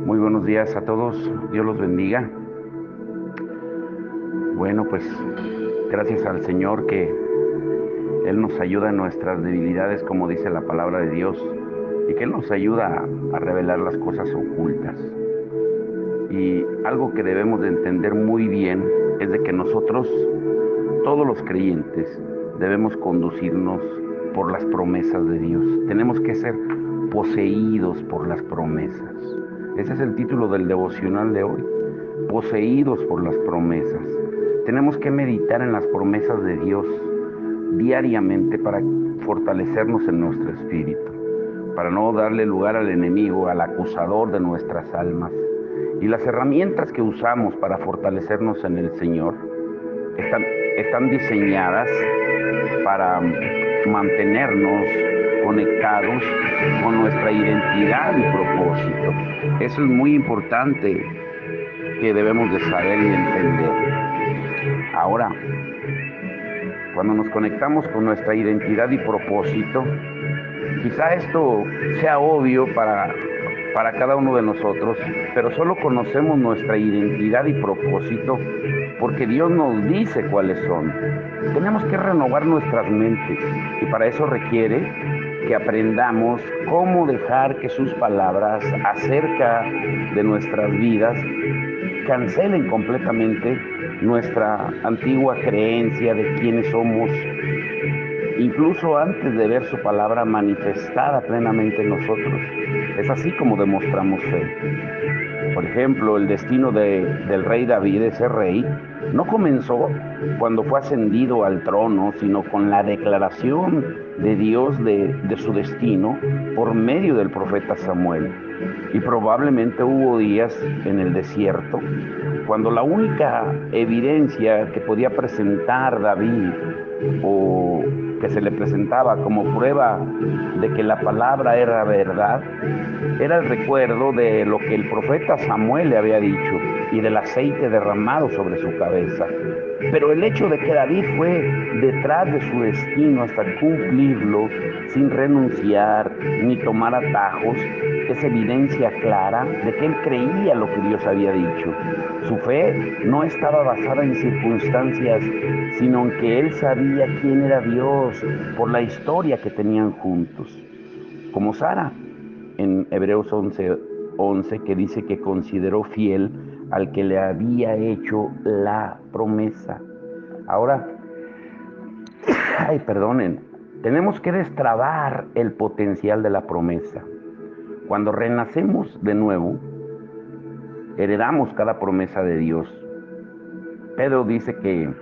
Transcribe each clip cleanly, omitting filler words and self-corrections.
Muy buenos días a todos, Dios los bendiga. Bueno, pues gracias al Señor que Él nos ayuda en nuestras debilidades, como dice la palabra de Dios, y que Él nos ayuda a revelar las cosas ocultas. Y algo que debemos de entender muy bien es de que nosotros, todos los creyentes, debemos conducirnos por las promesas de Dios. Tenemos que ser poseídos por las promesas. Ese es el título del devocional de hoy. Poseídos por las promesas. Tenemos que meditar en las promesas de Dios diariamente para fortalecernos en nuestro espíritu, para no darle lugar al enemigo, al acusador de nuestras almas. Y las herramientas que usamos para fortalecernos en el Señor están diseñadas para mantenernos conectados con nuestra identidad y propósito. Eso es muy importante que debemos de saber y entender. Ahora, cuando nos conectamos con nuestra identidad y propósito, quizá esto sea obvio para cada uno de nosotros, pero solo conocemos nuestra identidad y propósito porque Dios nos dice cuáles son. Tenemos que renovar nuestras mentes y para eso requiere que aprendamos cómo dejar que sus palabras acerca de nuestras vidas cancelen completamente nuestra antigua creencia de quiénes somos, incluso antes de ver su palabra manifestada plenamente en nosotros. Es así como demostramos fe. Por ejemplo, el destino del rey David, ese rey, no comenzó cuando fue ascendido al trono, sino con la declaración de Dios de su destino por medio del profeta Samuel. Y probablemente hubo días en el desierto cuando la única evidencia que podía presentar David o que se le presentaba como prueba de que la palabra era verdad, era el recuerdo de lo que el profeta Samuel le había dicho y del aceite derramado sobre su cabeza. Pero el hecho de que David fue detrás de su destino hasta cumplirlo sin renunciar ni tomar atajos es evidencia clara de que él creía lo que Dios había dicho. Su fe no estaba basada en circunstancias, sino en que él sabía quién era Dios por la historia que tenían juntos. Como Sara, en Hebreos 11, que dice que consideró fiel al que le había hecho la promesa. Ahora, perdonen, tenemos que destrabar el potencial de la promesa. Cuando renacemos de nuevo, heredamos cada promesa de Dios. Pedro dice que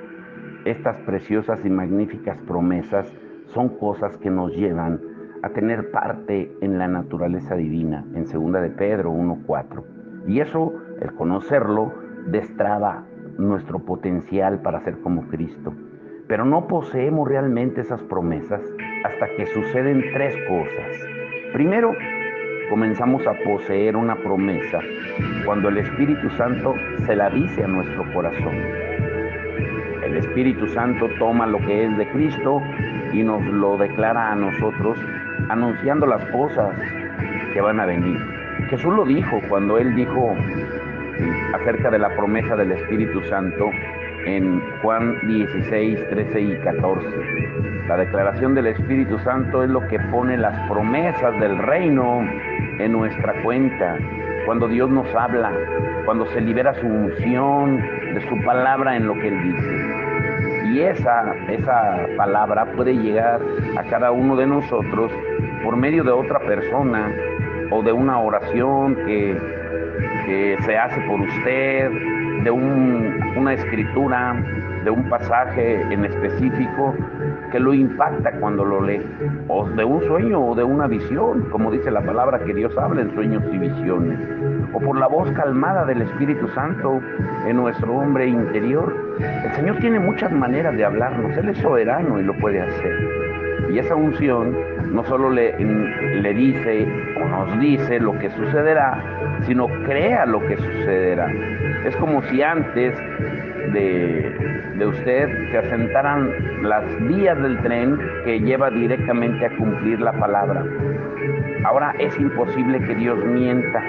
estas preciosas y magníficas promesas son cosas que nos llevan a tener parte en la naturaleza divina, en 2 de Pedro 1:4. Y eso, el conocerlo, destraba nuestro potencial para ser como Cristo. Pero no poseemos realmente esas promesas hasta que suceden tres cosas. Primero, comenzamos a poseer una promesa cuando el Espíritu Santo se la dice a nuestro corazón. El Espíritu Santo toma lo que es de Cristo y nos lo declara a nosotros, anunciando las cosas que van a venir. Jesús lo dijo cuando Él dijo acerca de la promesa del Espíritu Santo en Juan 16, 13 y 14. La declaración del Espíritu Santo es lo que pone las promesas del reino en nuestra cuenta. Cuando Dios nos habla, cuando se libera su unción de su palabra en lo que Él dice. Y esa palabra puede llegar a cada uno de nosotros por medio de otra persona o de una oración que se hace por usted, de una escritura, de un pasaje en específico que lo impacta cuando lo lee, o de un sueño o de una visión, como dice la palabra que Dios habla en sueños y visiones, o por la voz calmada del Espíritu Santo en nuestro hombre interior. El Señor tiene muchas maneras de hablarnos, Él es soberano y lo puede hacer. Y esa unción no solo le dice o nos dice lo que sucederá, sino crea lo que sucederá. Es como si antes de usted se asentaran las vías del tren que lleva directamente a cumplir la palabra. Ahora es imposible que Dios mienta.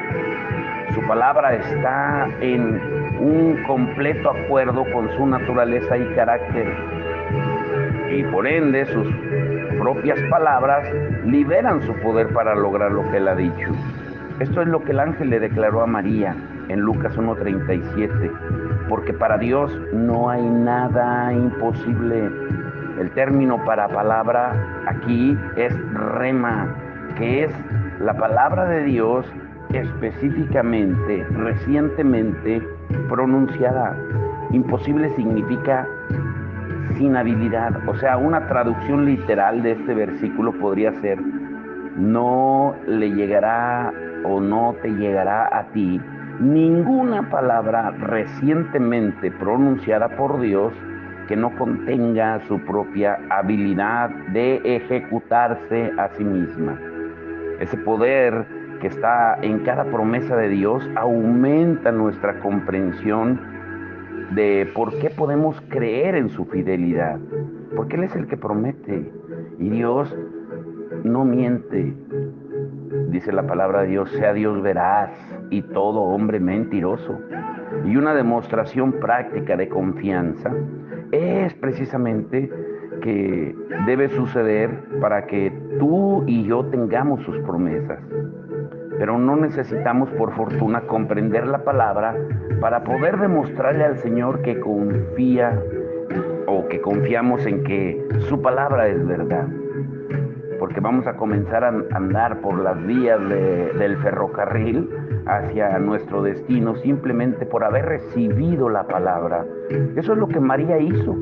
Su palabra está en un completo acuerdo con su naturaleza y carácter. Y por ende sus propias palabras liberan su poder para lograr lo que él ha dicho. Esto es lo que el ángel le declaró a María en Lucas 1:37, porque para Dios no hay nada imposible. El término para palabra aquí es rema, que es la palabra de Dios específicamente, recientemente pronunciada. Imposible significa sin habilidad. O sea, una traducción literal de este versículo podría ser: no le llegará o no te llegará a ti ninguna palabra recientemente pronunciada por Dios que no contenga su propia habilidad de ejecutarse a sí misma. Ese poder que está en cada promesa de Dios aumenta nuestra comprensión de por qué podemos creer en su fidelidad, porque Él es el que promete y Dios no miente. Dice la palabra de Dios: sea Dios veraz y todo hombre mentiroso. Y una demostración práctica de confianza es precisamente que debe suceder para que tú y yo tengamos sus promesas. Pero no necesitamos, por fortuna, comprender la palabra para poder demostrarle al Señor que confía o que confiamos en que su palabra es verdad. Porque vamos a comenzar a andar por las vías del ferrocarril hacia nuestro destino simplemente por haber recibido la palabra. Eso es lo que María hizo.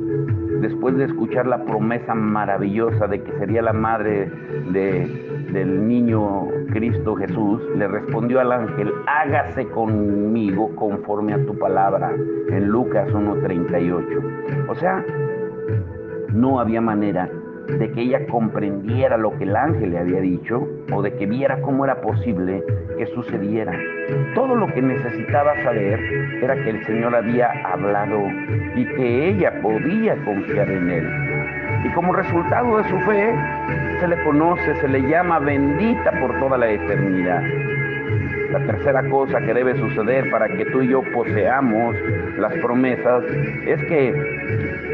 Después de escuchar la promesa maravillosa de que sería la madre del niño Cristo Jesús, le respondió al ángel: hágase conmigo conforme a tu palabra, en Lucas 1:38. O sea, no había manera de que ella comprendiera lo que el ángel le había dicho o de que viera cómo era posible que sucediera. Todo lo que necesitaba saber era que el Señor había hablado y que ella podía confiar en Él. Y como resultado de su fe, se le conoce, se le llama bendita por toda la eternidad. La tercera cosa que debe suceder para que tú y yo poseamos las promesas es que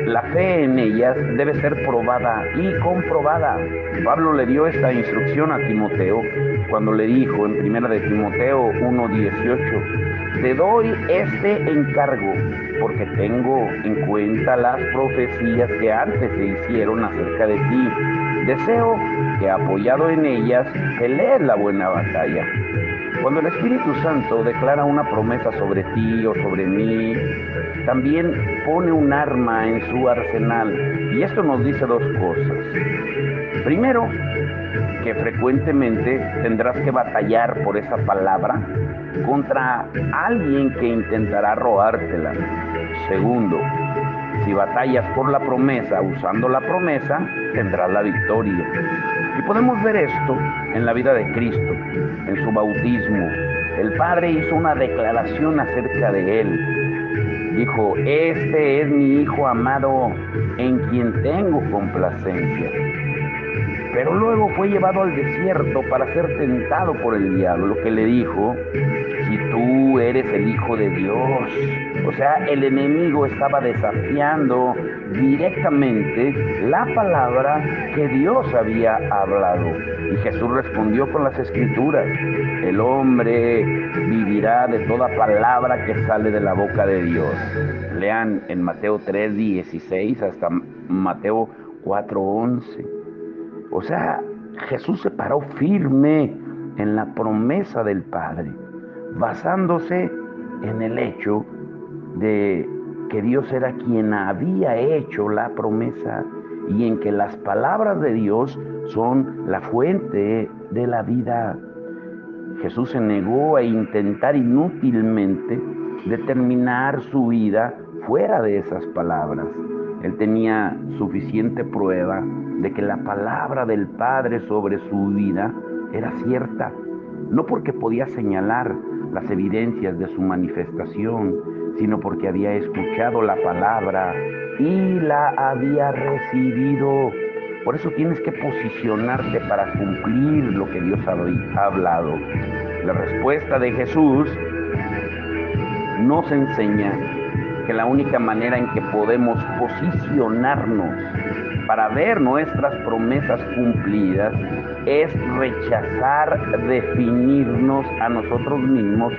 la fe en ellas debe ser probada y comprobada. Pablo le dio esta instrucción a Timoteo cuando le dijo en 1 de Timoteo 1:18: te doy este encargo porque tengo en cuenta las profecías que antes se hicieron acerca de ti. Deseo que, apoyado en ellas, pelees la buena batalla. Cuando el Espíritu Santo declara una promesa sobre ti o sobre mí, también pone un arma en su arsenal. Y esto nos dice dos cosas. Primero, que frecuentemente tendrás que batallar por esa palabra contra alguien que intentará robártela. Segundo, si batallas por la promesa, usando la promesa, tendrás la victoria. Y podemos ver esto en la vida de Cristo, en su bautismo. El Padre hizo una declaración acerca de Él. Dijo: este es mi Hijo amado, en quien tengo complacencia. Pero luego fue llevado al desierto para ser tentado por el diablo, que le dijo: si tú eres el Hijo de Dios. O sea, el enemigo estaba desafiando directamente la palabra que Dios había hablado. Y Jesús respondió con las Escrituras: el hombre vivirá de toda palabra que sale de la boca de Dios. Lean en Mateo 3:16 hasta Mateo 4:11. O sea, Jesús se paró firme en la promesa del Padre, basándose en el hecho de que Dios era quien había hecho la promesa y en que las palabras de Dios son la fuente de la vida. Jesús se negó a intentar inútilmente determinar su vida fuera de esas palabras. Él tenía suficiente prueba de que la palabra del Padre sobre su vida era cierta, no porque podía señalar las evidencias de su manifestación, sino porque había escuchado la palabra y la había recibido. Por eso tienes que posicionarte para cumplir lo que Dios ha hablado. La respuesta de Jesús nos enseña que la única manera en que podemos posicionarnos para ver nuestras promesas cumplidas es rechazar definirnos a nosotros mismos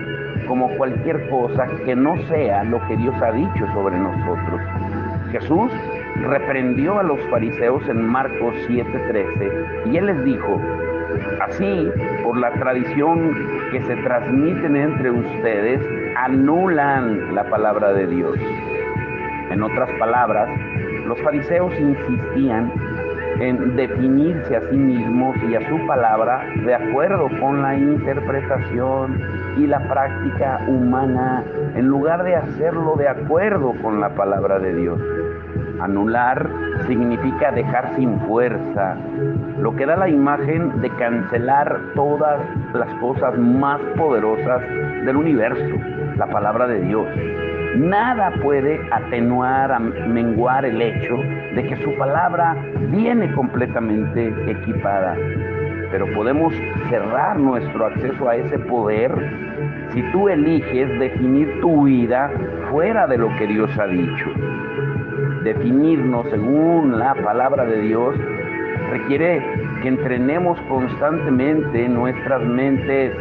como cualquier cosa que no sea lo que Dios ha dicho sobre nosotros. Jesús reprendió a los fariseos en Marcos 7:13 y Él les dijo: así, por la tradición que se transmiten entre ustedes, anulan la palabra de Dios. En otras palabras, los fariseos insistían en definirse a sí mismos y a su palabra de acuerdo con la interpretación y la práctica humana, en lugar de hacerlo de acuerdo con la palabra de Dios. Anular significa dejar sin fuerza, lo que da la imagen de cancelar todas las cosas más poderosas del universo, la palabra de Dios. Nada puede atenuar, menguar el hecho de que su palabra viene completamente equipada. Pero podemos cerrar nuestro acceso a ese poder si tú eliges definir tu vida fuera de lo que Dios ha dicho. Definirnos según la palabra de Dios requiere que entrenemos constantemente nuestras mentes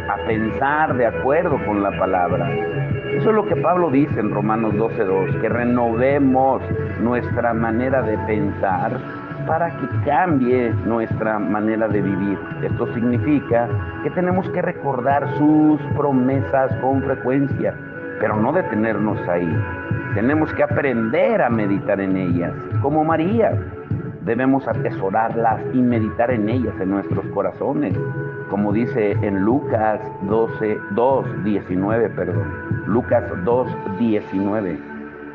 a pensar de acuerdo con la palabra. Eso es lo que Pablo dice en Romanos 12:2, que renovemos nuestra manera de pensar para que cambie nuestra manera de vivir. Esto significa que tenemos que recordar sus promesas con frecuencia, pero no detenernos ahí. Tenemos que aprender a meditar en ellas, como María. Debemos atesorarlas y meditar en ellas en nuestros corazones, como dice en Lucas 2:19. Lucas 2:19.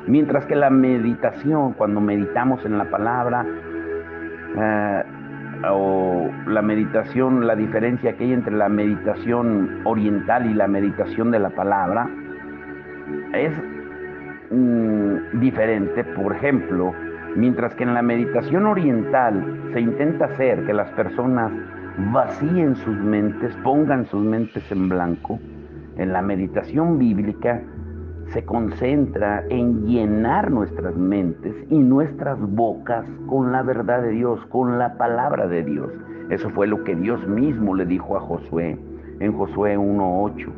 Mientras que la meditación, cuando meditamos en la palabra, o la meditación, la diferencia que hay entre la meditación oriental y la meditación de la palabra es diferente. Por ejemplo, mientras que en la meditación oriental se intenta hacer que las personas vacíen sus mentes, pongan sus mentes en blanco, en la meditación bíblica se concentra en llenar nuestras mentes y nuestras bocas con la verdad de Dios, con la palabra de Dios. Eso fue lo que Dios mismo le dijo a Josué, en Josué 1:8,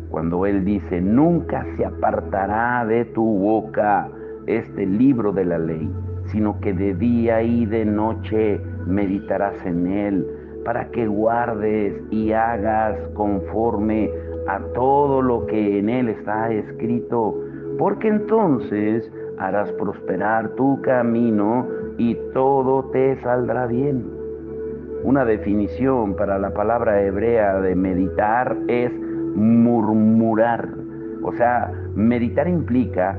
cuando Él dice: nunca se apartará de tu boca este libro de la ley, sino que de día y de noche meditarás en él, para que guardes y hagas conforme a todo lo que en él está escrito, porque entonces harás prosperar tu camino y todo te saldrá bien. Una definición para la palabra hebrea de meditar es murmurar. O sea, meditar implica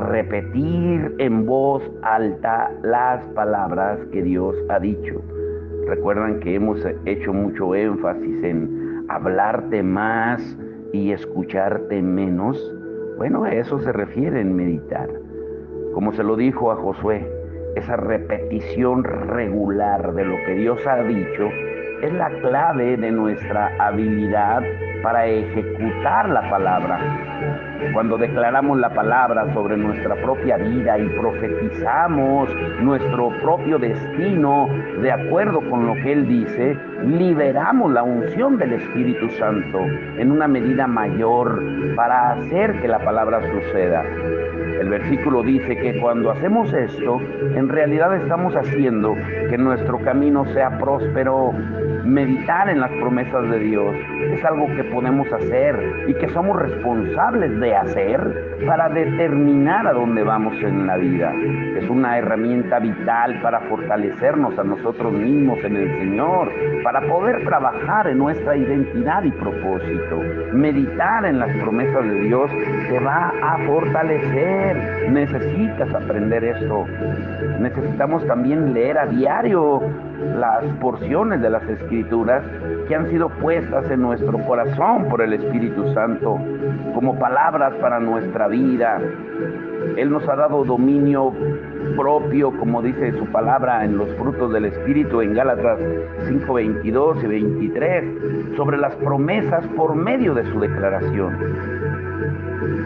repetir en voz alta las palabras que Dios ha dicho. Recuerdan que hemos hecho mucho énfasis en hablarte más y escucharte menos. Bueno, a eso se refiere en meditar. Como se lo dijo a Josué, esa repetición regular de lo que Dios ha dicho es la clave de nuestra habilidad para ejecutar la palabra. Cuando declaramos la palabra sobre nuestra propia vida y profetizamos nuestro propio destino de acuerdo con lo que Él dice, liberamos la unción del Espíritu Santo en una medida mayor para hacer que la palabra suceda. El versículo dice que cuando hacemos esto, en realidad estamos haciendo que nuestro camino sea próspero. Meditar en las promesas de Dios es algo que podemos hacer y que somos responsables de hacer para determinar a dónde vamos en la vida. Es una herramienta vital para fortalecernos a nosotros mismos en el Señor, para poder trabajar en nuestra identidad y propósito. Meditar en las promesas de Dios te va a fortalecer. Necesitas aprender esto. Necesitamos también leer a diario las porciones de las Escrituras que han sido puestas en nuestro corazón por el Espíritu Santo como palabras para nuestra vida. Él nos ha dado dominio propio, como dice su palabra en los frutos del Espíritu en Gálatas 5:22 y 23, sobre las promesas por medio de su declaración.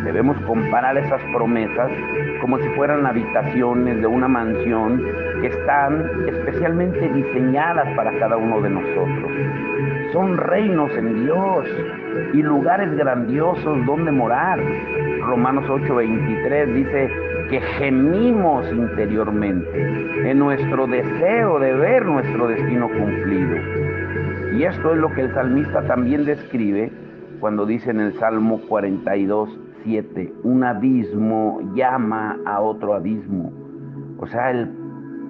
Debemos comparar esas promesas como si fueran habitaciones de una mansión que están especialmente diseñadas para cada uno de nosotros. Son reinos en Dios y lugares grandiosos donde morar. Romanos 8:23 dice que gemimos interiormente en nuestro deseo de ver nuestro destino cumplido. Y esto es lo que el salmista también describe cuando dice en el Salmo 42:7, un abismo llama a otro abismo. O sea, el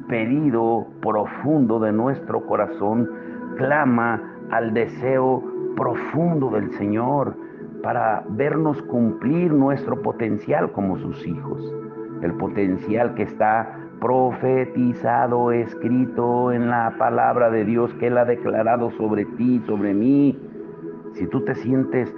pedido profundo de nuestro corazón clama al deseo profundo del Señor para vernos cumplir nuestro potencial como sus hijos. El potencial que está profetizado, escrito en la palabra de Dios que Él ha declarado sobre ti, sobre mí. Si tú te sientes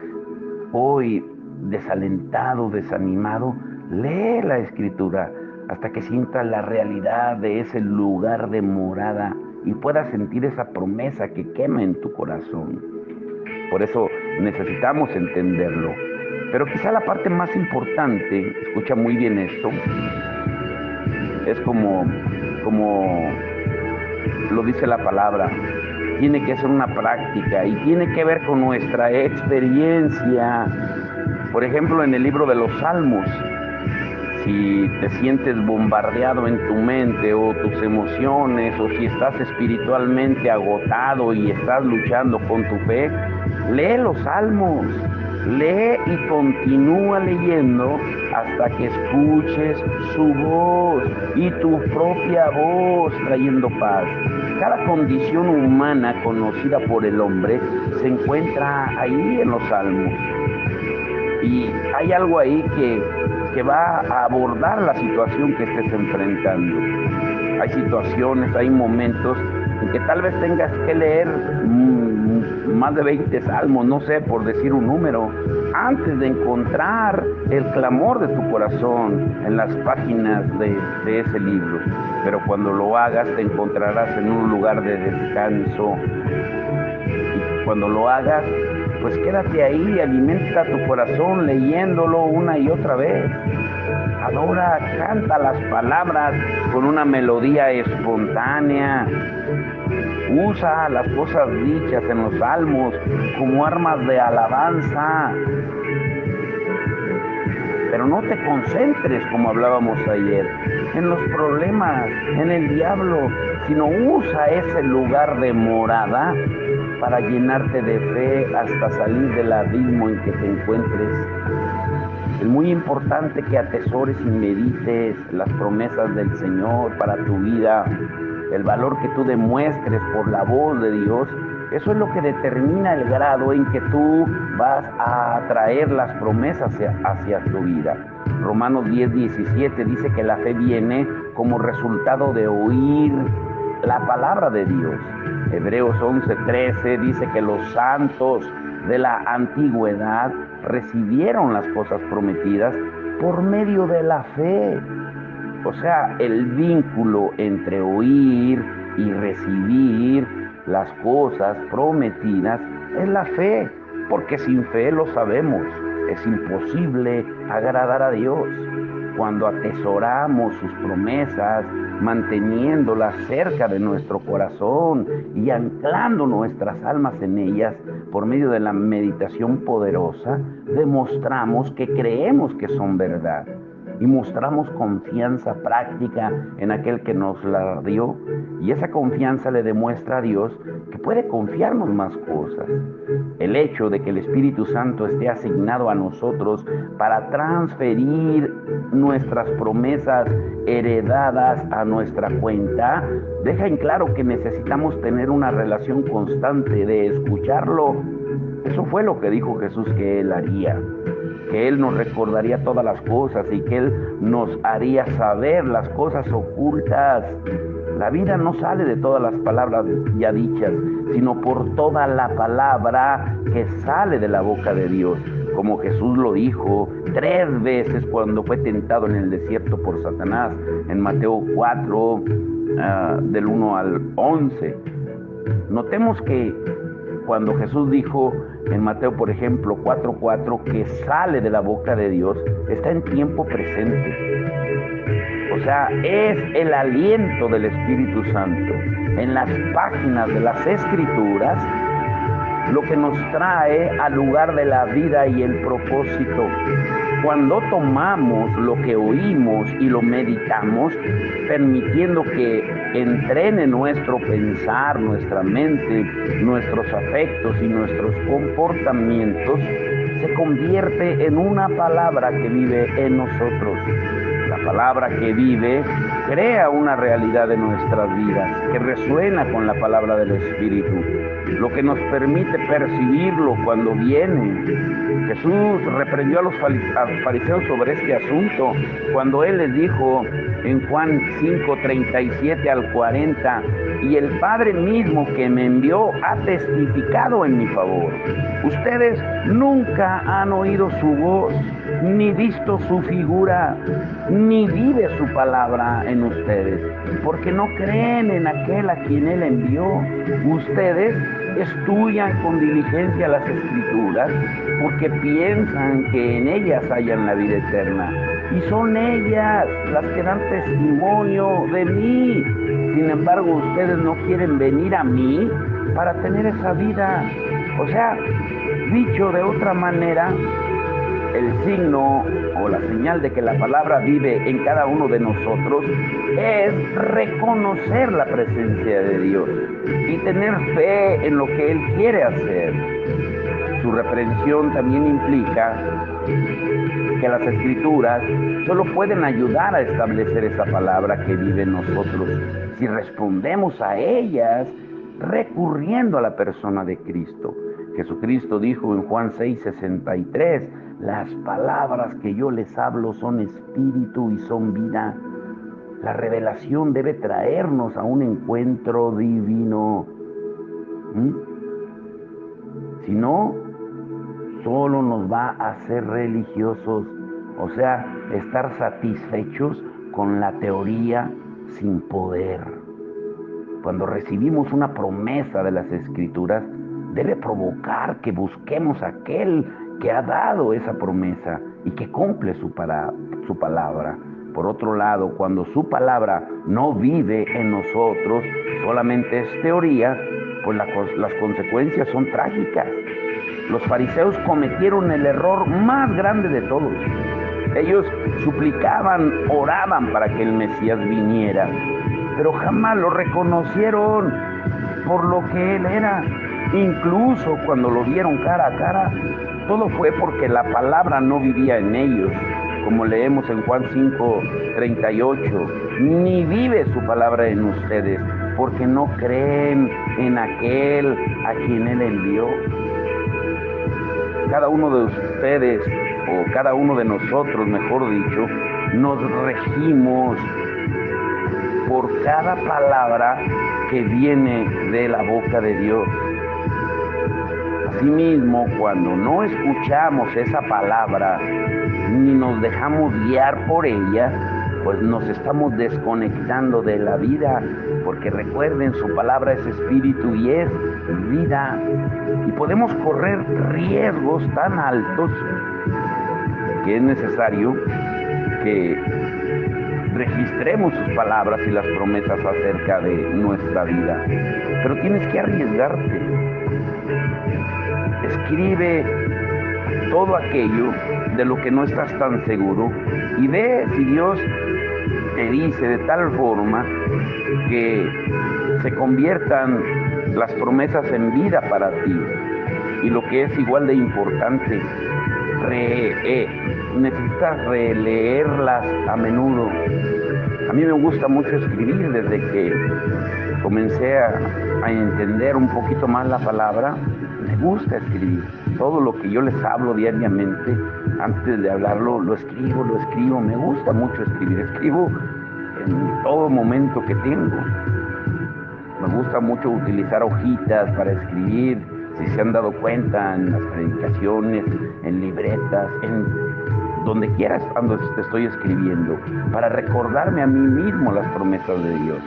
hoy desalentado, desanimado, lee la Escritura hasta que sientas la realidad de ese lugar de morada y puedas sentir esa promesa que quema en tu corazón. Por eso necesitamos entenderlo. Pero quizá la parte más importante, escucha muy bien esto, es como lo dice la palabra, tiene que ser una práctica y tiene que ver con nuestra experiencia. Por ejemplo, en el libro de los Salmos, si te sientes bombardeado en tu mente o tus emociones, o si estás espiritualmente agotado y estás luchando con tu fe, lee los Salmos, lee y continúa leyendo hasta que escuches su voz y tu propia voz trayendo paz. Cada condición humana conocida por el hombre se encuentra ahí en los Salmos. Y hay algo ahí que va a abordar la situación que estés enfrentando. Hay situaciones, hay momentos en que tal vez tengas que leer más de 20 salmos, no sé, por decir un número, antes de encontrar el clamor de tu corazón en las páginas de ese libro. Pero cuando lo hagas te encontrarás en un lugar de descanso. Y cuando lo hagas, pues quédate ahí, alimenta tu corazón leyéndolo una y otra vez. Adora, canta las palabras con una melodía espontánea. Usa las cosas dichas en los salmos como armas de alabanza. Pero no te concentres, como hablábamos ayer, en los problemas, en el diablo, sino usa ese lugar de morada para llenarte de fe hasta salir del abismo en que te encuentres. Es muy importante que atesores y medites las promesas del Señor para tu vida, el valor que tú demuestres por la voz de Dios. Eso es lo que determina el grado en que tú vas a atraer las promesas hacia tu vida. Romanos 10:17 dice que la fe viene como resultado de oír la palabra de Dios. Hebreos 11:13 dice que los santos de la antigüedad recibieron las cosas prometidas por medio de la fe. O sea, el vínculo entre oír y recibir las cosas prometidas es la fe, porque sin fe lo sabemos, es imposible agradar a Dios. Cuando atesoramos sus promesas, manteniéndolas cerca de nuestro corazón y anclando nuestras almas en ellas por medio de la meditación poderosa, demostramos que creemos que son verdad y mostramos confianza práctica en aquel que nos la dio, y esa confianza le demuestra a Dios que puede confiarnos más cosas. El hecho de que el Espíritu Santo esté asignado a nosotros para transferir nuestras promesas heredadas a nuestra cuenta, deja en claro que necesitamos tener una relación constante de escucharlo. Eso fue lo que dijo Jesús que Él haría, que Él nos recordaría todas las cosas y que Él nos haría saber las cosas ocultas. La vida no sale de todas las palabras ya dichas, sino por toda la palabra que sale de la boca de Dios. Como Jesús lo dijo 3 veces cuando fue tentado en el desierto por Satanás, en Mateo 4, del 1 al 11. Notemos que cuando Jesús dijo en Mateo, por ejemplo, 4:4, que sale de la boca de Dios, está en tiempo presente. O sea, es el aliento del Espíritu Santo en las páginas de las Escrituras lo que nos trae al lugar de la vida y el propósito. Cuando tomamos lo que oímos y lo meditamos, permitiendo que entrene nuestro pensar, nuestra mente, nuestros afectos y nuestros comportamientos, se convierte en una palabra que vive en nosotros. La palabra que vive crea una realidad de nuestras vidas que resuena con la palabra del Espíritu, lo que nos permite percibirlo cuando viene. Jesús reprendió a los fariseos sobre este asunto cuando Él les dijo en Juan 5:37 al 40, y el Padre mismo que me envió ha testificado en mi favor. Ustedes nunca han oído su voz, ni visto su figura, ni vive su palabra en ustedes, porque no creen en aquel a quien Él envió. Ustedes estudian con diligencia las Escrituras, porque piensan que en ellas hallan la vida eterna, y son ellas las que dan testimonio de mí. Sin embargo, ustedes no quieren venir a mí para tener esa vida. O sea, dicho de otra manera, el signo o la señal de que la palabra vive en cada uno de nosotros es reconocer la presencia de Dios y tener fe en lo que Él quiere hacer. Su reprensión también implica que las Escrituras solo pueden ayudar a establecer esa palabra que vive en nosotros si respondemos a ellas recurriendo a la persona de Cristo. Jesucristo dijo en Juan 6:63, las palabras que yo les hablo son espíritu y son vida. La revelación debe traernos a un encuentro divino. Si no, solo nos va a hacer religiosos, o sea, estar satisfechos con la teoría sin poder. Cuando recibimos una promesa de las Escrituras, debe provocar que busquemos a aquel que ha dado esa promesa y que cumple su palabra. Por otro lado, cuando su palabra no vive en nosotros, solamente es teoría, pues las consecuencias son trágicas. Los fariseos cometieron el error más grande de todos. Ellos suplicaban, oraban para que el Mesías viniera, pero jamás lo reconocieron por lo que Él era. Incluso cuando lo vieron cara a cara, todo fue porque la palabra no vivía en ellos, como leemos en Juan 5:38, ni vive su palabra en ustedes, porque no creen en aquel a quien Él envió. Cada uno de ustedes, o cada uno de nosotros, mejor dicho, nos regimos por cada palabra que viene de la boca de Dios. Asimismo, cuando no escuchamos esa palabra ni nos dejamos guiar por ella, pues nos estamos desconectando de la vida, porque recuerden, su palabra es espíritu y es vida, y podemos correr riesgos tan altos que es necesario que registremos sus palabras y las promesas acerca de nuestra vida. Pero tienes que arriesgarte. Escribe todo aquello de lo que no estás tan seguro y ve si Dios te dice de tal forma que se conviertan las promesas en vida para ti. Y lo que es igual de importante, necesitas releerlas a menudo. A mí me gusta mucho escribir. Desde que comencé a entender un poquito más la palabra, me gusta escribir. Todo lo que yo les hablo diariamente, antes de hablarlo, lo escribo. Me gusta mucho escribir. Escribo en todo momento que tengo. Me gusta mucho utilizar hojitas para escribir. Si se han dado cuenta, en las predicaciones, en libretas, en donde quieras estoy escribiendo, para recordarme a mí mismo las promesas de Dios.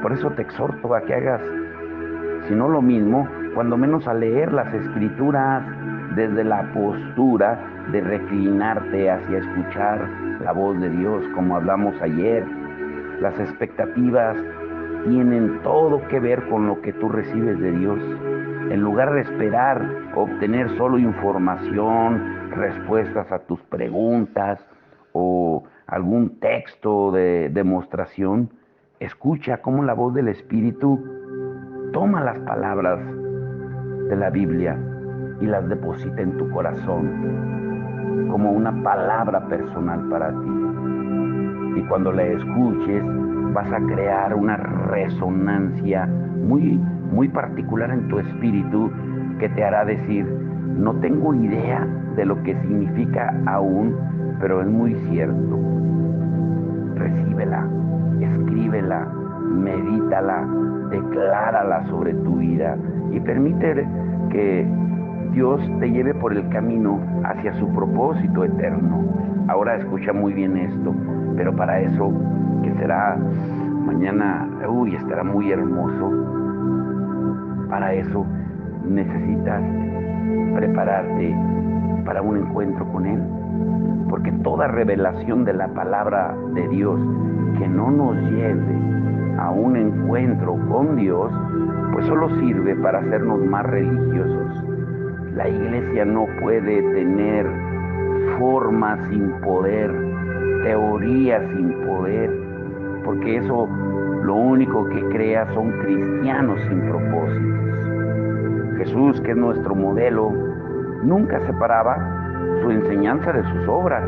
Por eso te exhorto a que hagas, si no lo mismo, cuando menos a leer las Escrituras desde la postura de reclinarte hacia escuchar la voz de Dios, como hablamos ayer. Las expectativas tienen todo que ver con lo que tú recibes de Dios. En lugar de esperar obtener solo información, respuestas a tus preguntas o algún texto de demostración, escucha cómo la voz del Espíritu toma las palabras de la Biblia y las deposita en tu corazón como una palabra personal para ti. Y cuando la escuches, vas a crear una resonancia muy particular en tu espíritu que te hará decir, no tengo idea de lo que significa aún, pero es muy cierto. Recíbela, escríbela, medítala, declárala sobre tu vida y permite que Dios te lleve por el camino hacia su propósito eterno. Ahora escucha muy bien esto, pero para eso, que será mañana, estará muy hermoso. Para eso necesitas prepararte para un encuentro con Él, porque toda revelación de la palabra de Dios que no nos lleve a un encuentro con Dios, pues solo sirve para hacernos más religiosos. La iglesia no puede tener formas sin poder, teorías sin poder, porque eso lo único que crea son cristianos sin propósitos. Jesús, que es nuestro modelo, nunca separaba su enseñanza de sus obras.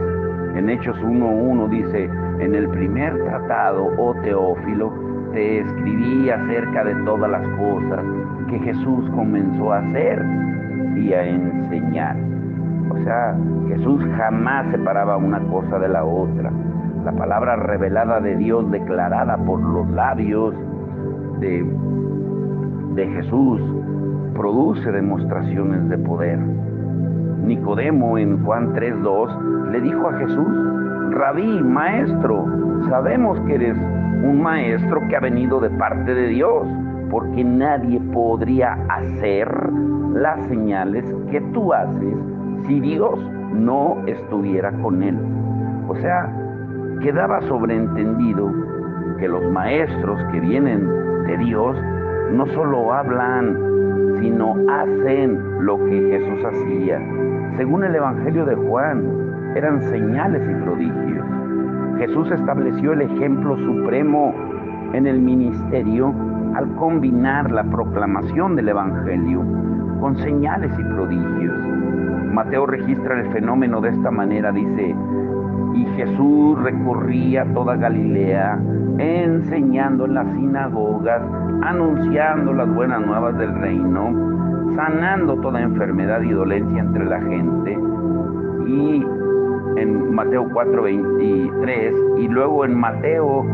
En Hechos 1:1 dice, en el primer tratado, oh Teófilo, te escribí acerca de todas las cosas que Jesús comenzó a hacer y a enseñar. O sea, Jesús jamás separaba una cosa de la otra. La palabra revelada de Dios, declarada por los labios de Jesús, produce demostraciones de poder. Nicodemo en Juan 3:2 le dijo a Jesús, Rabí, maestro, sabemos que eres un maestro que ha venido de parte de Dios, porque nadie podría hacer las señales que tú haces si Dios no estuviera con él. O sea, quedaba sobreentendido que los maestros que vienen de Dios no solo hablan, sino hacen lo que Jesús hacía. Según el Evangelio de Juan, eran señales y prodigios. Jesús estableció el ejemplo supremo en el ministerio al combinar la proclamación del Evangelio con señales y prodigios. Mateo registra el fenómeno de esta manera, dice, y Jesús recorría toda Galilea, enseñando en las sinagogas, anunciando las buenas nuevas del reino, sanando toda enfermedad y dolencia entre la gente. Y en Mateo 4:23 y luego en Mateo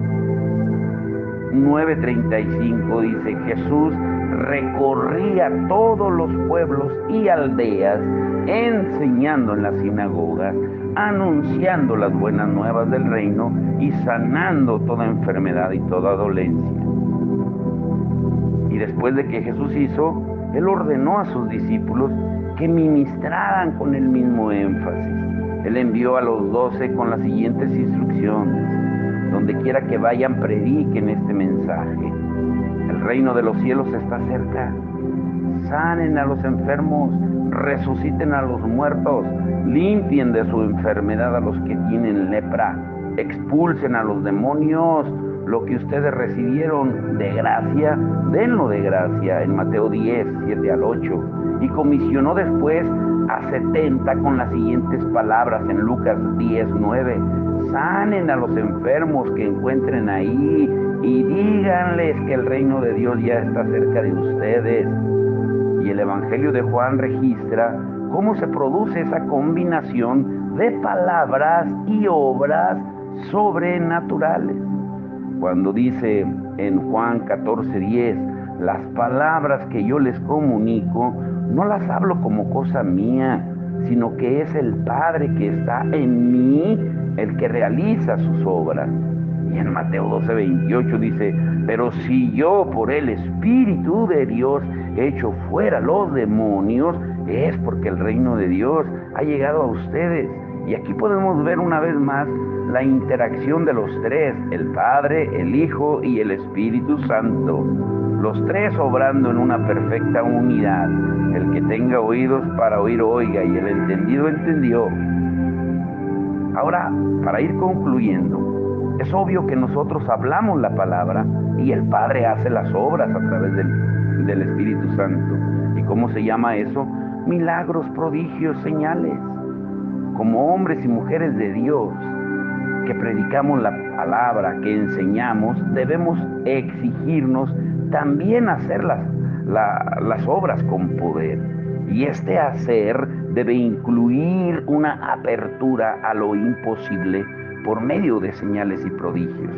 9:35 dice, Jesús recorría todos los pueblos y aldeas, enseñando en las sinagogas, anunciando las buenas nuevas del reino y sanando toda enfermedad y toda dolencia. Y después de que Jesús hizo, Él ordenó a sus discípulos que ministraran con el mismo énfasis. Él envió a los 12 con las siguientes instrucciones: donde quiera que vayan, prediquen este mensaje. El reino de los cielos está cerca. Sanen a los enfermos, resuciten a los muertos, limpien de su enfermedad a los que tienen lepra, expulsen a los demonios. Lo que ustedes recibieron de gracia, denlo de gracia, en Mateo 10:7-8. Y comisionó después a 70 con las siguientes palabras en Lucas 10:9. Sanen a los enfermos que encuentren ahí y díganles que el reino de Dios ya está cerca de ustedes. Y el Evangelio de Juan registra cómo se produce esa combinación de palabras y obras sobrenaturales. Cuando dice en Juan 14:10, las palabras que yo les comunico, no las hablo como cosa mía, sino que es el Padre que está en mí el que realiza sus obras. Y en Mateo 12:28 dice, pero si yo por el Espíritu de Dios hecho fuera los demonios, es porque el reino de Dios ha llegado a ustedes. Y aquí podemos ver una vez más la interacción de los tres, el Padre, el Hijo y el Espíritu Santo. Los tres obrando en una perfecta unidad. El que tenga oídos para oír, oiga, y el entendido entendió. Ahora, para ir concluyendo, es obvio que nosotros hablamos la palabra y el Padre hace las obras a través del Espíritu Santo. ¿Y cómo se llama eso? Milagros, prodigios, señales. Como hombres y mujeres de Dios que predicamos la palabra, que enseñamos, debemos exigirnos también hacer las obras con poder. Y este hacer debe incluir una apertura a lo imposible por medio de señales y prodigios.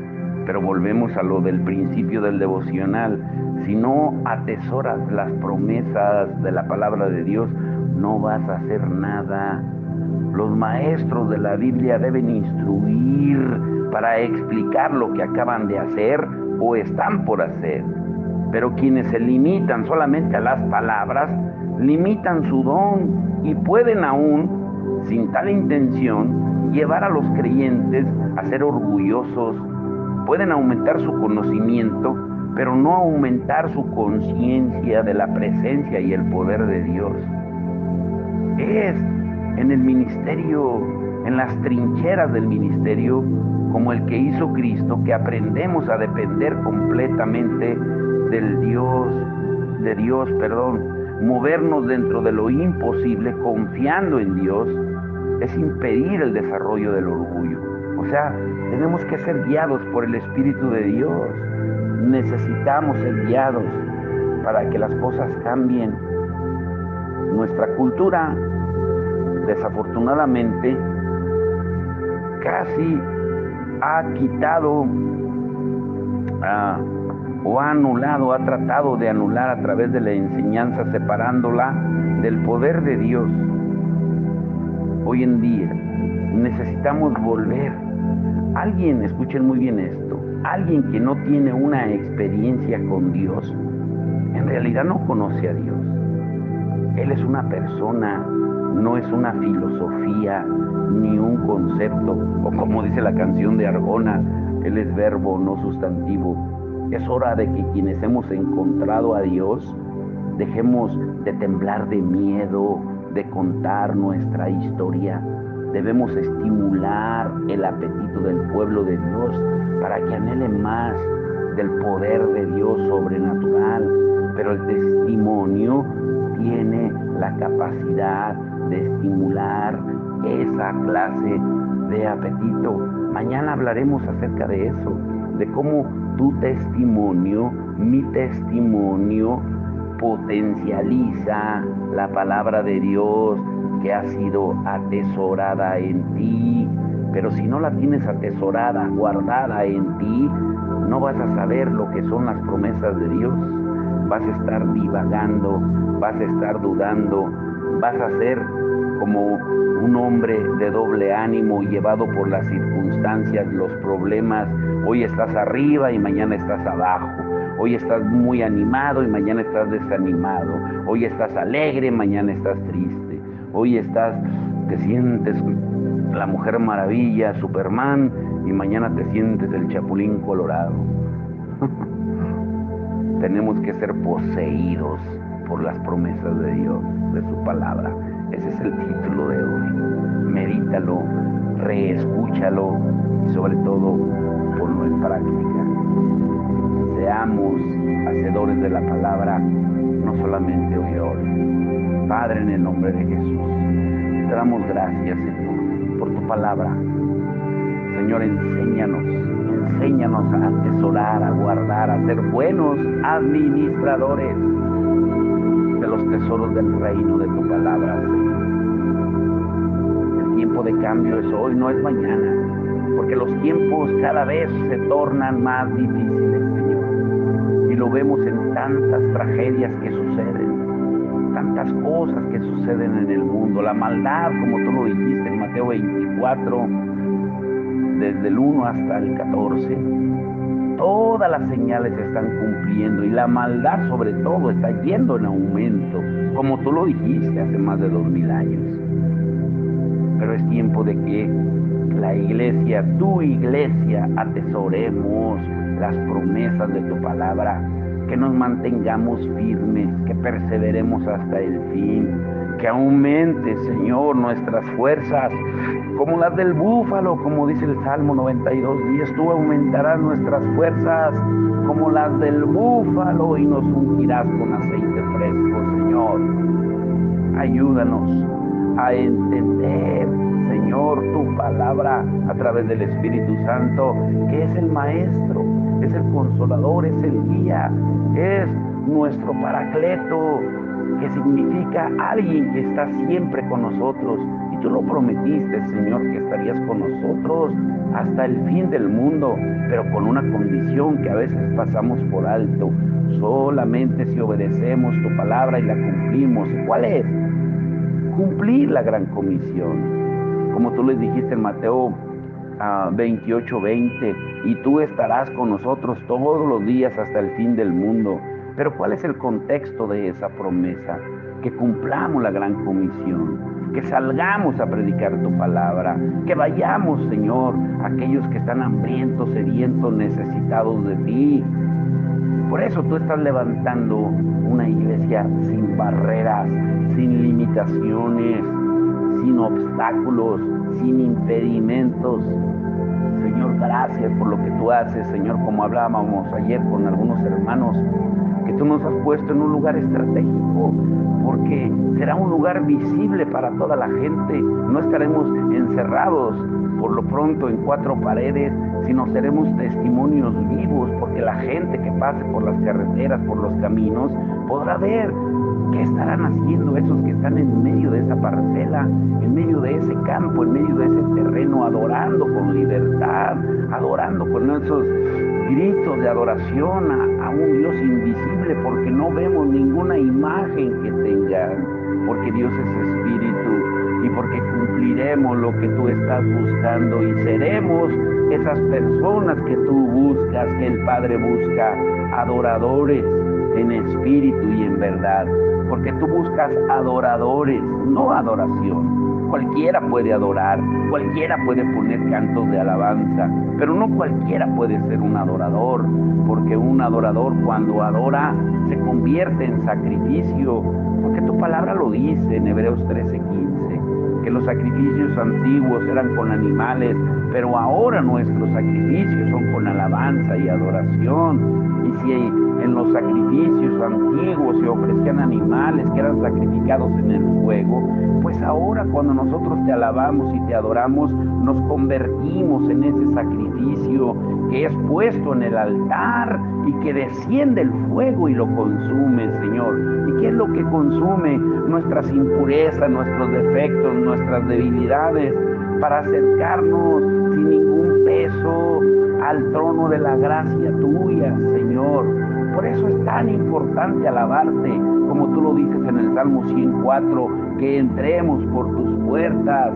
Pero volvemos a lo del principio del devocional. Si no atesoras las promesas de la palabra de Dios, no vas a hacer nada. Los maestros de la Biblia deben instruir para explicar lo que acaban de hacer o están por hacer. Pero quienes se limitan solamente a las palabras, limitan su don y pueden aún, sin tal intención, llevar a los creyentes a ser orgullosos. Pueden aumentar su conocimiento, pero no aumentar su conciencia de la presencia y el poder de Dios. Es en el ministerio, en las trincheras del ministerio, como el que hizo Cristo, que aprendemos a depender completamente de Dios, movernos dentro de lo imposible, confiando en Dios, es impedir el desarrollo del orgullo. O sea, tenemos que ser guiados por el Espíritu de Dios. Necesitamos ser guiados para que las cosas cambien. Nuestra cultura, desafortunadamente, casi ha quitado o ha anulado, ha tratado de anular a través de la enseñanza, separándola del poder de Dios. Hoy en día necesitamos volver. Alguien, escuchen muy bien esto, alguien que no tiene una experiencia con Dios, en realidad no conoce a Dios. Él es una persona, no es una filosofía ni un concepto, o como dice la canción de Arjona, Él es verbo, no sustantivo. Es hora de que quienes hemos encontrado a Dios dejemos de temblar de miedo, de contar nuestra historia. Debemos estimular el apetito del pueblo de Dios para que anhele más del poder de Dios sobrenatural. Pero el testimonio tiene la capacidad de estimular esa clase de apetito. Mañana hablaremos acerca de eso, de cómo tu testimonio, mi testimonio, potencializa la palabra de Dios que ha sido atesorada en ti. Pero si no la tienes atesorada, guardada en ti, no vas a saber lo que son las promesas de Dios. Vas a estar divagando, vas a estar dudando, vas a ser como un hombre de doble ánimo, llevado por las circunstancias, los problemas. Hoy estás arriba y mañana estás abajo. Hoy estás muy animado y mañana estás desanimado. Hoy estás alegre, mañana estás triste. Hoy te sientes la Mujer Maravilla, Superman, y mañana te sientes el Chapulín Colorado. Tenemos que ser poseídos por las promesas de Dios, de su palabra. Ese es el título de hoy. Medítalo, reescúchalo y sobre todo ponlo en práctica. Seamos hacedores de la palabra, no solamente oidores. Padre, en el nombre de Jesús, te damos gracias, Señor, por tu palabra. Señor, enséñanos a atesorar, a guardar, a ser buenos administradores de los tesoros del reino de tu palabra, Señor. El tiempo de cambio es hoy, no es mañana, porque los tiempos cada vez se tornan más difíciles, Señor. Y lo vemos en tantas tragedias que suceden, tantas cosas que suceden en el mundo. La maldad, como tú lo dijiste en Mateo 24, desde el 1 hasta el 14, todas las señales se están cumpliendo y la maldad sobre todo está yendo en aumento, como tú lo dijiste hace más de 2000 años. Pero es tiempo de que la iglesia, tu iglesia, atesoremos las promesas de tu palabra, que nos mantengamos firmes, que perseveremos hasta el fin, que aumente, Señor, nuestras fuerzas, como las del búfalo, como dice el Salmo 92:10, tú aumentarás nuestras fuerzas como las del búfalo y nos ungirás con aceite fresco, Señor. Ayúdanos a entender, Señor, tu palabra a través del Espíritu Santo, que es el Maestro, es el Consolador, es el Guía, es nuestro Paracleto, que significa alguien que está siempre con nosotros. Y tú lo prometiste, Señor, que estarías con nosotros hasta el fin del mundo, pero con una condición que a veces pasamos por alto, solamente si obedecemos tu palabra y la cumplimos. ¿Y cuál es? Cumplir la gran comisión. Como tú les dijiste en Mateo 28:20, y tú estarás con nosotros todos los días hasta el fin del mundo. Pero ¿cuál es el contexto de esa promesa? Que cumplamos la gran comisión, que salgamos a predicar tu palabra, que vayamos, Señor, a aquellos que están hambrientos, sedientos, necesitados de ti. Por eso tú estás levantando una iglesia sin barreras, sin limitaciones, sin obstáculos, sin impedimentos. Señor, gracias por lo que tú haces, Señor, como hablábamos ayer con algunos hermanos, que tú nos has puesto en un lugar estratégico, porque será un lugar visible para toda la gente. No estaremos encerrados por lo pronto en 4 paredes, sino seremos testimonios vivos, porque la gente que pase por las carreteras, por los caminos, podrá ver qué estarán haciendo esos que están en medio de esa parcela, en medio de ese campo, en medio de ese terreno, adorando con libertad, adorando con esos gritos de adoración a un Dios invisible, porque no vemos ninguna imagen que tengan, porque Dios es espíritu y porque cumpliremos lo que tú estás buscando y seremos esas personas que tú buscas, que el Padre busca, adoradores en espíritu y en verdad, porque tú buscas adoradores, no adoración. Cualquiera puede adorar, cualquiera puede poner cantos de alabanza, pero no cualquiera puede ser un adorador, porque un adorador cuando adora se convierte en sacrificio, porque tu palabra lo dice en Hebreos 13:15, que los sacrificios antiguos eran con animales, pero ahora nuestros sacrificios son con alabanza y adoración. Y si en los sacrificios antiguos se ofrecían animales que eran sacrificados en el fuego, pues ahora cuando nosotros te alabamos y te adoramos, nos convertimos en ese sacrificio que es puesto en el altar y que desciende el fuego y lo consume, Señor. ¿Y qué es lo que consume? Nuestras impurezas, nuestros defectos, nuestras debilidades, para acercarnos sin ningún peso al trono de la gracia tuya, Señor. Por eso es tan importante alabarte, como tú lo dices en el Salmo 104, que entremos por tus puertas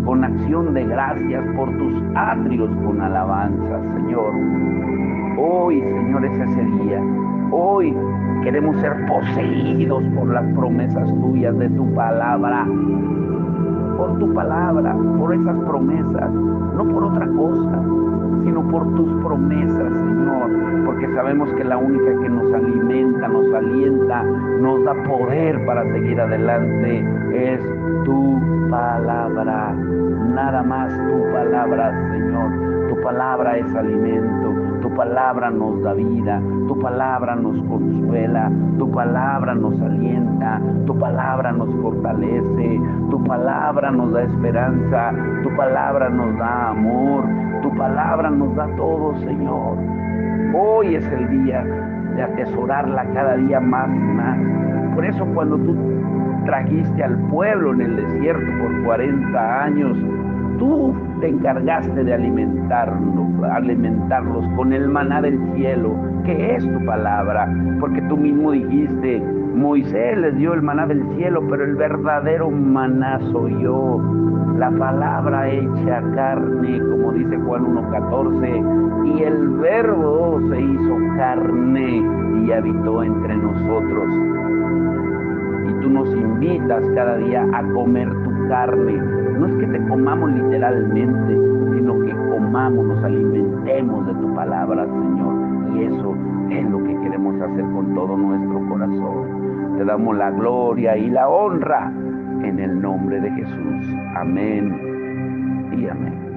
con acción de gracias, por tus atrios con alabanza, Señor. Hoy, Señor, es ese día. Hoy queremos ser poseídos por las promesas tuyas de tu palabra. Por tu palabra, por esas promesas, no por otra cosa, sino por tus promesas, Señor, porque sabemos que la única que nos alimenta, nos alienta, nos da poder para seguir adelante es tu palabra, nada más tu palabra, Señor. Tu palabra es alimento, tu palabra nos da vida, tu palabra nos consuela, tu palabra nos alienta, tu palabra nos fortalece, tu palabra nos da esperanza, tu palabra nos da amor, tu palabra nos da todo, Señor. Hoy es el día de atesorarla cada día más y más. Por eso cuando tú trajiste al pueblo en el desierto por 40 años, tú te encargaste de alimentarlos con el maná del cielo, que es tu palabra, porque tú mismo dijiste, Moisés les dio el maná del cielo, pero el verdadero maná soy yo, la palabra hecha carne, como dice Juan 1:14, y el verbo se hizo carne y habitó entre nosotros. Y tú nos invitas cada día a comer tu carne. No es que te comamos literalmente, sino que comamos, nos alimentemos de tu palabra, Señor. Y eso es lo que queremos hacer con todo nuestro corazón. Te damos la gloria y la honra en el nombre de Jesús. Amén y amén.